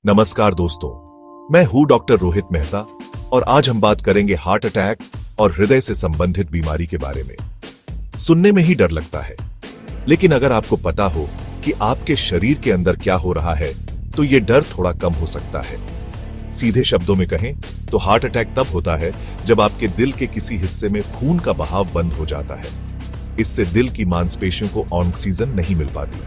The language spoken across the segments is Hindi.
नमस्कार दोस्तों, मैं हूं डॉक्टर रोहित मेहता और आज हम बात करेंगे हार्ट अटैक और हृदय से संबंधित बीमारी के बारे में। सुनने में ही डर लगता है, लेकिन अगर आपको पता हो कि आपके शरीर के अंदर क्या हो रहा है तो ये डर थोड़ा कम हो सकता है। सीधे शब्दों में कहें तो हार्ट अटैक तब होता है जब आपके दिल के किसी हिस्से में खून का बहाव बंद हो जाता है। इससे दिल की मांसपेशियों को ऑक्सीजन नहीं मिल पाती।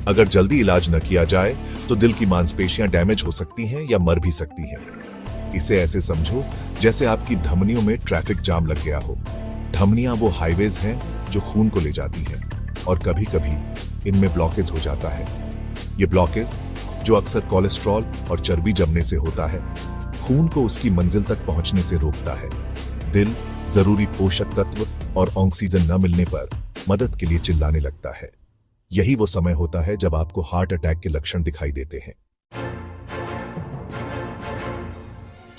अगर जल्दी इलाज न किया जाए तो दिल की मांसपेशियां डैमेज हो सकती हैं या मर भी सकती हैं। इसे ऐसे समझो जैसे आपकी धमनियों में ट्रैफिक जाम लग गया हो। धमनियां वो हाईवेज हैं जो खून को ले जाती हैं और कभी कभी इनमें ब्लॉकेज हो जाता है। ये ब्लॉकेज जो अक्सर कोलेस्ट्रॉल और चर्बी जमने से होता है, खून को उसकी मंजिल तक पहुंचने से रोकता है। दिल जरूरी पोषक तत्व और ऑक्सीजन न मिलने पर मदद के लिए चिल्लाने लगता है। यही वो समय होता है जब आपको हार्ट अटैक के लक्षण दिखाई देते हैं।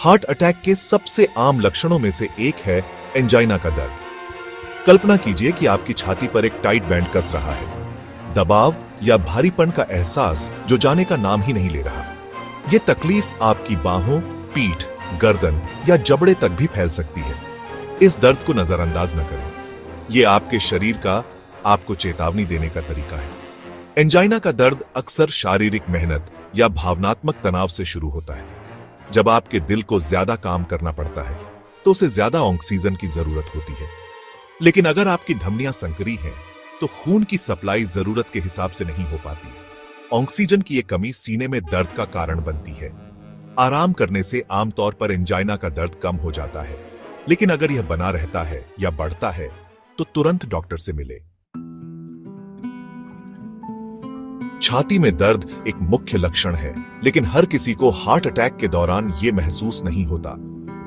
हार्ट अटैक के सबसे आम लक्षणों में से एक है एंजाइना का दर्द। कल्पना कीजिए कि आपकी छाती पर एक टाइट बैंड कस रहा है, दबाव या भारीपन का एहसास जो जाने का नाम ही नहीं ले रहा। यह तकलीफ आपकी बाहों, पीठ, गर्दन या जबड़े तक भी फैल सकती है। इस दर्द को नजरअंदाज न करें, यह आपके शरीर का आपको चेतावनी देने का तरीका है। एंजाइना का दर्द अक्सर शारीरिक मेहनत या भावनात्मक तनाव से शुरू होता है। जब आपके दिल को ज्यादा काम करना पड़ता है तो उसे ज्यादा ऑक्सीजन की जरूरत होती है। लेकिन अगर आपकी धमनियां संकरी हैं तो खून की सप्लाई जरूरत के हिसाब से नहीं हो पाती। ऑक्सीजन की यह कमी सीने में दर्द का कारण बनती है। आराम करने से आमतौर पर एंजाइना का दर्द कम हो जाता है, लेकिन अगर यह बना रहता है या बढ़ता है तो तुरंत डॉक्टर से मिले। छाती में दर्द एक मुख्य लक्षण है, लेकिन हर किसी को हार्ट अटैक के दौरान यह महसूस नहीं होता।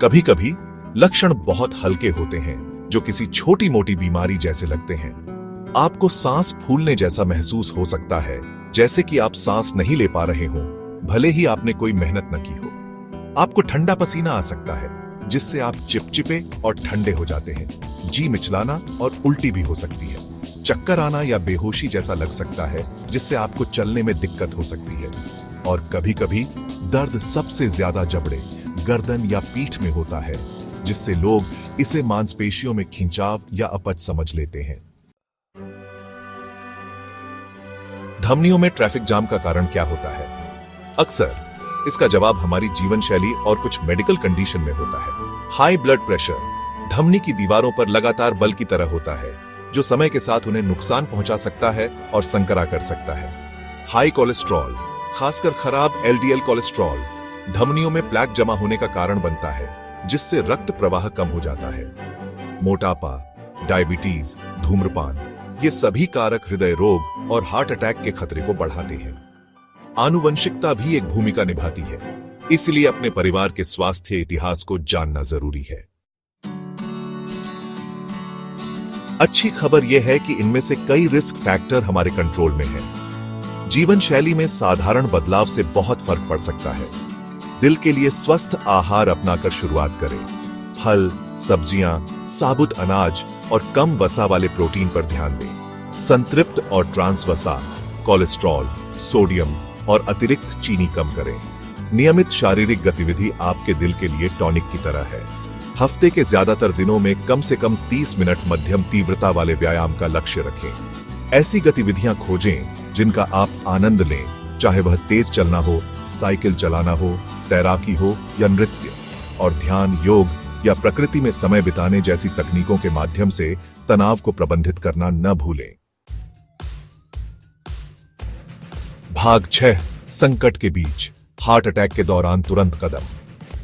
कभी कभी लक्षण बहुत हल्के होते हैं जो किसी छोटी मोटी बीमारी जैसे लगते हैं। आपको सांस फूलने जैसा महसूस हो सकता है, जैसे कि आप सांस नहीं ले पा रहे हो भले ही आपने कोई मेहनत न की हो। आपको ठंडा पसीना आ सकता है जिससे आप चिपचिपे और ठंडे हो जाते हैं। जी मिचलाना और उल्टी भी हो सकती है। चक्कर आना या बेहोशी जैसा लग सकता है जिससे आपको चलने में दिक्कत हो सकती है। और कभी कभी दर्द सबसे ज्यादा जबड़े, गर्दन या पीठ में होता है, जिससे लोग इसे मांसपेशियों में खिंचाव या अपच समझ लेते हैं। धमनियों में ट्रैफिक जाम का कारण क्या होता है? अक्सर इसका जवाब हमारी जीवन शैली और कुछ मेडिकल कंडीशन में होता है। हाई ब्लड प्रेशर धमनी की दीवारों पर लगातार बल की तरह होता है, जो समय के साथ उन्हें नुकसान पहुंचा सकता है और संकरा कर सकता है। हाई कोलेस्ट्रॉल, खासकर खराब एलडीएल कोलेस्ट्रॉल, धमनियों में प्लेक जमा होने का कारण बनता है, जिससे रक्त प्रवाह कम हो जाता है। मोटापा, डायबिटीज, धूम्रपान, ये सभी कारक हृदय रोग और हार्ट अटैक के खतरे को बढ़ाते हैं। आनुवंशिकता भी एक भूमिका निभाती है, इसलिए अपने परिवार के स्वास्थ्य इतिहास को जानना जरूरी है। अच्छी खबर यह है कि इनमें से कई रिस्क फैक्टर हमारे कंट्रोल में हैं। जीवन शैली में साधारण बदलाव से बहुत फर्क पड़ सकता है। दिल के लिए स्वस्थ आहार अपनाकर शुरुआत करें। फल, सब्जियां, साबुत अनाज और कम वसा वाले प्रोटीन पर ध्यान दें। संतृप्त और ट्रांस वसा, कोलेस्ट्रॉल, सोडियम और अतिरिक्त चीनी कम करें। नियमित शारीरिक गतिविधि आपके दिल के लिए टॉनिक की तरह है। हफ्ते के ज्यादातर दिनों में कम से कम 30 मिनट मध्यम तीव्रता वाले व्यायाम का लक्ष्य रखें। ऐसी गतिविधियां खोजें जिनका आप आनंद लें, चाहे वह तेज चलना हो, साइकिल चलाना हो, तैराकी हो या नृत्य। और ध्यान, योग या प्रकृति में समय बिताने जैसी तकनीकों के माध्यम से तनाव को प्रबंधित करना न भूलें। भाग 6, संकट के बीच हार्ट अटैक के दौरान तुरंत कदम।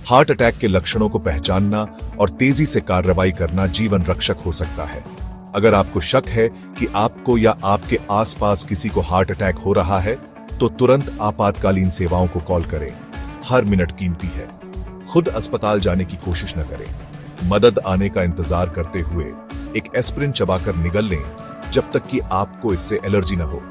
हार्ट अटैक के लक्षणों को पहचानना और तेजी से कार्रवाई करना जीवन रक्षक हो सकता है। अगर आपको शक है कि आपको या आपके आसपास किसी को हार्ट अटैक हो रहा है तो तुरंत आपातकालीन सेवाओं को कॉल करें। हर मिनट कीमती है। खुद अस्पताल जाने की कोशिश न करें। मदद आने का इंतजार करते हुए एक एस्पिरिन चबाकर निगल लें जब तक कि आपको इससे एलर्जी न हो।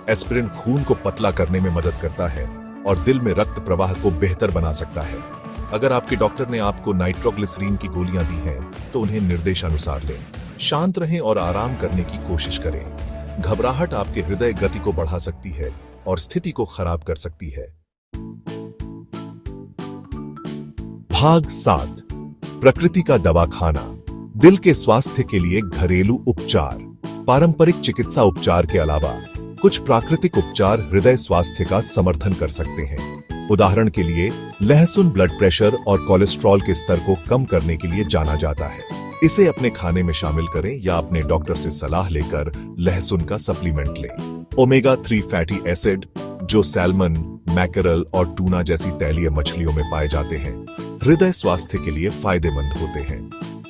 एस्पिरिन खून को पतला करने में मदद करता है और दिल में रक्त प्रवाह को बेहतर बना सकता है। अगर आपके डॉक्टर ने आपको नाइट्रोग्लिसरीन की गोलियां दी हैं तो उन्हें निर्देशानुसार लें। शांत रहें और आराम करने की कोशिश करें। घबराहट आपके हृदय गति को बढ़ा सकती है और स्थिति को खराब कर सकती है। भाग 7 प्रकृति का दवाखाना। दिल के स्वास्थ्य के लिए घरेलू उपचार। पारंपरिक चिकित्सा उपचार के अलावा कुछ प्राकृतिक उपचार हृदय स्वास्थ्य का समर्थन कर सकते हैं। उदाहरण के लिए लहसुन ब्लड प्रेशर और कोलेस्ट्रॉल के स्तर को कम करने के लिए जाना जाता है। इसे अपने खाने में शामिल करें या अपने डॉक्टर से सलाह लेकर लहसुन का सप्लीमेंट लें। ओमेगा 3 फैटी एसिड जो सैल्मन, मैकरल और टूना जैसी तैलीय मछलियों में पाए जाते हैं, हृदय स्वास्थ्य के लिए फायदेमंद होते हैं।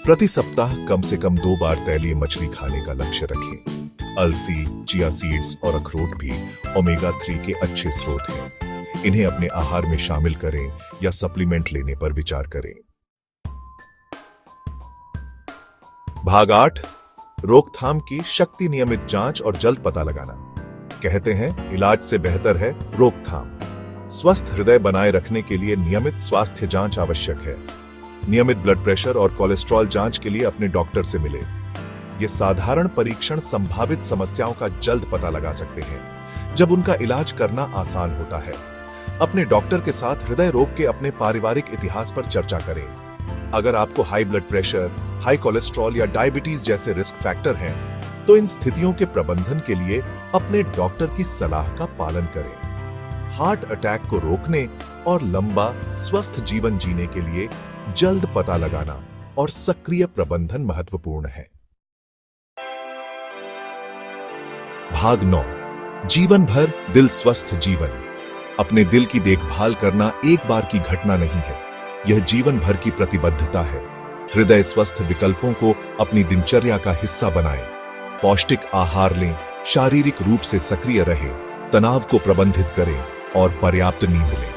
प्रति सप्ताह कम से कम 2 बार तैलीय मछली खाने का लक्ष्य रखें। अलसी, चिया सीड्स और अखरोट भी ओमेगा 3 के अच्छे स्रोत हैं। इन्हें अपने आहार में शामिल करें या सप्लीमेंट लेने पर विचार करें। भाग 8 रोकथाम की शक्ति। नियमित जांच और जल्द पता लगाना। कहते हैं इलाज से बेहतर है रोकथाम। स्वस्थ हृदय बनाए रखने के लिए नियमित स्वास्थ्य जांच आवश्यक है। नियमित ब्लड प्रेशर और कोलेस्ट्रॉल जांच के लिए अपने डॉक्टर से मिले। ये साधारण परीक्षण संभावित समस्याओं का जल्द पता लगा सकते हैं, जब उनका इलाज करना आसान होता है। अपने डॉक्टर के साथ हृदय रोग के अपने पारिवारिक इतिहास पर चर्चा करें। अगर आपको high blood pressure, high cholesterol या डायबिटीज जैसे रिस्क फैक्टर हैं, तो इन स्थितियों के प्रबंधन के लिए अपने डॉक्टर की सलाह का पालन करें। हार्ट अटैक को रोकने और लंबा स्वस्थ जीवन जीने के लिए जल्द पता लगाना और सक्रिय प्रबंधन महत्वपूर्ण है। भाग 9 जीवन भर दिल स्वस्थ जीवन। अपने दिल की देखभाल करना एक बार की घटना नहीं है, यह जीवन भर की प्रतिबद्धता है। हृदय स्वस्थ विकल्पों को अपनी दिनचर्या का हिस्सा बनाएं। पौष्टिक आहार लें, शारीरिक रूप से सक्रिय रहें, तनाव को प्रबंधित करें और पर्याप्त नींद लें।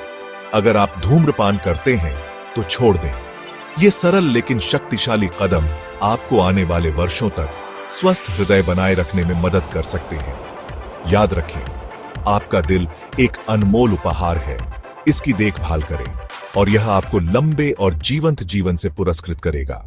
अगर आप धूम्रपान करते हैं तो छोड़ दें। ये सरल लेकिन शक्तिशाली कदम आपको आने वाले वर्षों तक स्वस्थ हृदय बनाए रखने में मदद कर सकते हैं। याद रखें, आपका दिल एक अनमोल उपहार है। इसकी देखभाल करें और यह आपको लंबे और जीवंत जीवन से पुरस्कृत करेगा।